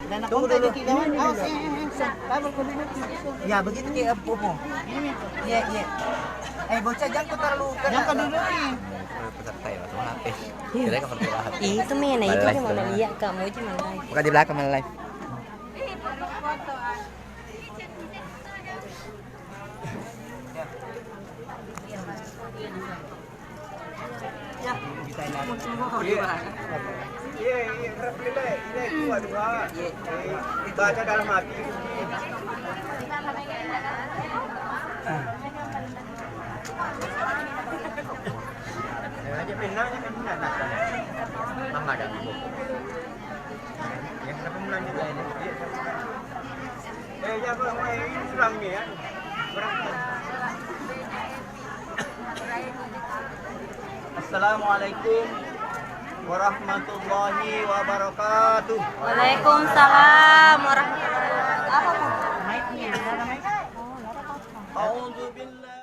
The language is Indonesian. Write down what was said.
Tunggu dulu. Ya begitu kayak Popo. Iya iya. Bocah jangan kau terlalu. Jangan dulu nih. Peserta ya langsung HP. Kira kan seperti lahat. Itu Mena itu gimana lihat kamu gimana? Bukan di belakang malah live. Baca dalam hati. Aja penanya kan Mama ada ibu. Ya, kenapa menanya ini? Ya, ini serang nih ya. Assalamualaikum warahmatullahi wabarakatuh. Waalaikumsalam warahmatullahi wabarakatuh. A'udzu billahi